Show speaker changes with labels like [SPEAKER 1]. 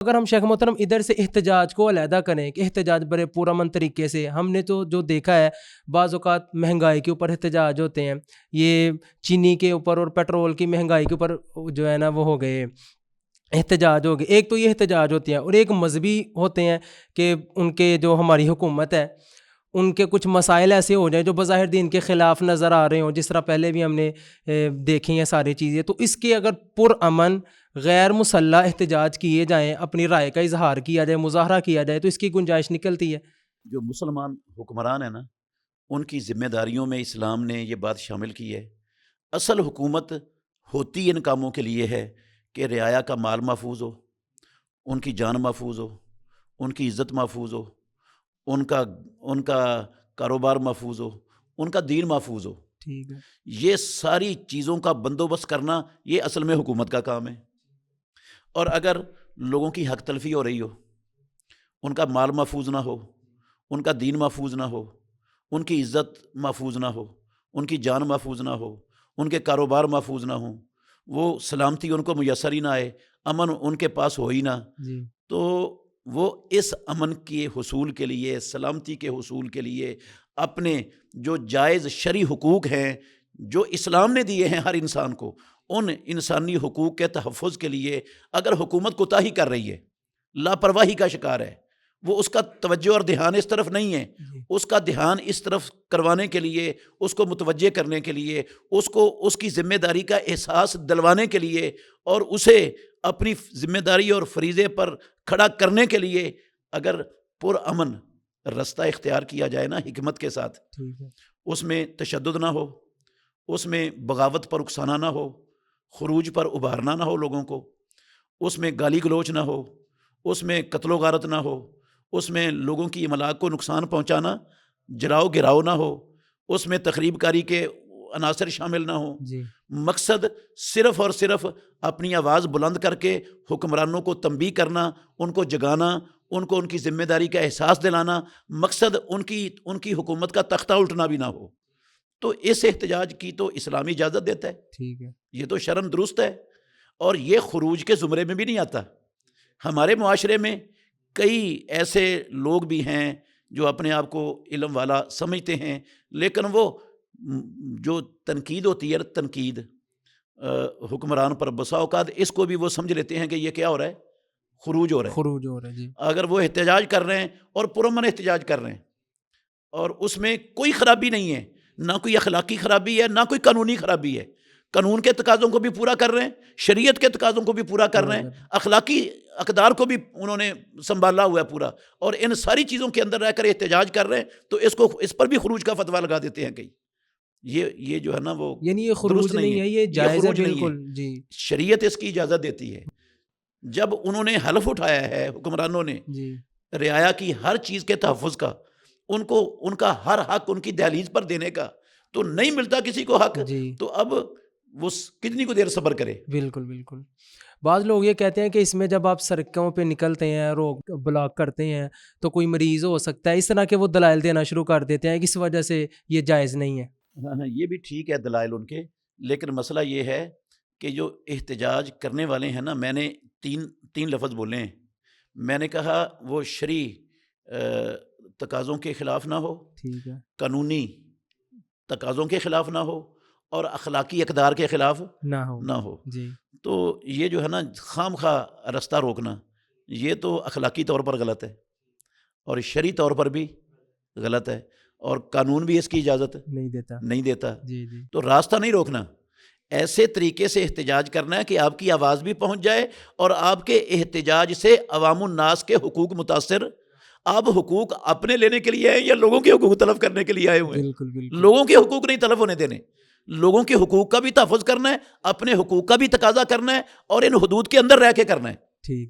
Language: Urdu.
[SPEAKER 1] اگر ہم شیخ محترم ادھر سے احتجاج کو علیحدہ کریں کہ احتجاج بڑے پرامن طریقے سے، ہم نے تو جو دیکھا ہے بعض اوقات مہنگائی کے اوپر احتجاج ہوتے ہیں، یہ چینی کے اوپر اور پیٹرول کی مہنگائی کے اوپر جو ہے نا وہ ہو گئے احتجاج ہو گئے. ایک تو یہ احتجاج ہوتے ہیں، اور ایک مذہبی ہوتے ہیں کہ ان کے جو ہماری حکومت ہے ان کے کچھ مسائل ایسے ہو جائیں جو بظاہر دین کے خلاف نظر آ رہے ہوں، جس طرح پہلے بھی ہم نے دیکھی ہیں ساری چیزیں. تو اس کے اگر پرامن غیر مسلح احتجاج کیے جائیں، اپنی رائے کا اظہار کیا جائے، مظاہرہ کیا جائے، تو اس کی گنجائش نکلتی ہے.
[SPEAKER 2] جو مسلمان حکمران ہیں نا، ان کی ذمہ داریوں میں اسلام نے یہ بات شامل کی ہے. اصل حکومت ہوتی ان کاموں کے لیے ہے کہ رعایا کا مال محفوظ ہو، ان کی جان محفوظ ہو، ان کی عزت محفوظ ہو، ان کا کاروبار محفوظ ہو، ان کا دین محفوظ ہو.
[SPEAKER 1] ٹھیک ہے.
[SPEAKER 2] یہ ساری چیزوں کا بندوبست کرنا یہ اصل میں حکومت کا کام ہے. اور اگر لوگوں کی حق تلفی ہو رہی ہو، ان کا مال محفوظ نہ ہو، ان کا دین محفوظ نہ ہو، ان کی عزت محفوظ نہ ہو، ان کی جان محفوظ نہ ہو، ان کے کاروبار محفوظ نہ ہوں، وہ سلامتی ان کو میسر ہی نہ آئے، امن ان کے پاس ہو ہی نہ،
[SPEAKER 1] جی.
[SPEAKER 2] تو وہ اس امن کے حصول کے لیے، سلامتی کے حصول کے لیے اپنے جو جائز شرعی حقوق ہیں جو اسلام نے دیے ہیں ہر انسان کو، ان انسانی حقوق کے تحفظ کے لیے اگر حکومت کوتاہی کر رہی ہے، لاپرواہی کا شکار ہے، وہ اس کا توجہ اور دھیان اس طرف نہیں ہے، اس کا دھیان اس طرف کروانے کے لیے، اس کو متوجہ کرنے کے لیے، اس کو اس کی ذمہ داری کا احساس دلوانے کے لیے، اور اسے اپنی ذمہ داری اور فریضے پر کھڑا کرنے کے لیے اگر پرامن رستہ اختیار کیا جائے نا حکمت کے ساتھ، اس میں تشدد نہ ہو، اس میں بغاوت پر اکسانا نہ ہو، خروج پر ابھارنا نہ ہو لوگوں کو، اس میں گالی گلوچ نہ ہو، اس میں قتل و غارت نہ ہو، اس میں لوگوں کی املاک کو نقصان پہنچانا، جلاؤ گراؤ نہ ہو، اس میں تخریب کاری کے عناصر شامل نہ ہوں. مقصد صرف اور صرف اپنی آواز بلند کر کے حکمرانوں کو تنبیہ کرنا، ان کو جگانا، ان کو ان کی ذمہ داری کا احساس دلانا، مقصد ان کی حکومت کا تختہ الٹنا بھی نہ ہو. تو اس احتجاج کی تو اسلامی اجازت دیتا ہے.
[SPEAKER 1] ٹھیک ہے.
[SPEAKER 2] یہ تو شرعاً درست ہے، اور یہ خروج کے زمرے میں بھی نہیں آتا. ہمارے معاشرے میں کئی ایسے لوگ بھی ہیں جو اپنے آپ کو علم والا سمجھتے ہیں، لیکن وہ جو تنقید ہوتی ہے، تنقید حکمران پر، بسا اوقات اس کو بھی وہ سمجھ لیتے ہیں کہ یہ کیا ہو رہا ہے، خروج ہو رہا ہے.
[SPEAKER 1] جی.
[SPEAKER 2] اگر وہ احتجاج کر رہے ہیں اور پرامن احتجاج کر رہے ہیں اور اس میں کوئی خرابی نہیں ہے، نہ کوئی اخلاقی خرابی ہے، نہ کوئی قانونی خرابی ہے، قانون کے تقاضوں کو بھی پورا کر رہے ہیں، شریعت کے تقاضوں کو بھی پورا کر رہے ہیں، اخلاقی اقدار کو بھی انہوں نے سنبھالا ہوا ہے پورا، اور ان ساری چیزوں کے اندر رہ کر احتجاج کر رہے ہیں، تو اس پر بھی خروج کا فتویٰ لگا دیتے ہیں کئی. یہ جو ہے نا وہ
[SPEAKER 1] یعنی یہ خروج نہیں ہے، یہ جائز ہے بالکل. جی.
[SPEAKER 2] شریعت اس کی اجازت دیتی ہے. جب انہوں نے حلف اٹھایا ہے حکمرانوں نے رعایا کی ہر چیز کے تحفظ کا، ان کا ہر حق ان کی دہلیز پر دینے کا، تو نہیں ملتا کسی کو حق، تو اب وہ کتنی کو دیر صبر کرے.
[SPEAKER 1] بالکل بالکل. بعض لوگ یہ کہتے ہیں کہ اس میں جب آپ سڑکوں پہ نکلتے ہیں، روک بلاک کرتے ہیں، تو کوئی مریض ہو سکتا ہے، اس طرح کے وہ دلائل دینا شروع کر دیتے ہیں کہ اس وجہ سے یہ جائز نہیں ہے.
[SPEAKER 2] ہاں، یہ بھی ٹھیک ہے دلائل ان کے، لیکن مسئلہ یہ ہے کہ جو احتجاج کرنے والے ہیں نا، میں نے تین لفظ بولے ہیں. میں نے کہا وہ شرعی تقاضوں کے خلاف نہ ہو،
[SPEAKER 1] ٹھیک ہے،
[SPEAKER 2] قانونی تقاضوں کے خلاف نہ ہو، اور اخلاقی اقدار کے خلاف نہ ہو.
[SPEAKER 1] جی.
[SPEAKER 2] تو یہ جو ہے نا خام خواہ رستہ روکنا، یہ تو اخلاقی طور پر غلط ہے، اور شرعی طور پر بھی غلط ہے، اور قانون بھی اس کی اجازت نہیں دیتا.
[SPEAKER 1] جی.
[SPEAKER 2] تو راستہ نہیں روکنا، ایسے طریقے سے احتجاج کرنا ہے کہ آپ کی آواز بھی پہنچ جائے، اور آپ کے احتجاج سے عوام الناس کے حقوق متاثر. آپ حقوق اپنے لینے کے لیے ہیں یا لوگوں کے حقوق طلب کرنے کے لیے آئے ہوئے ہیں؟
[SPEAKER 1] بالکل.
[SPEAKER 2] لوگوں کے حقوق نہیں طلب ہونے دینے، لوگوں کے حقوق کا بھی تحفظ کرنا ہے، اپنے حقوق کا بھی تقاضا کرنا ہے، اور ان حدود کے اندر رہ کے کرنا ہے.
[SPEAKER 1] ٹھیک.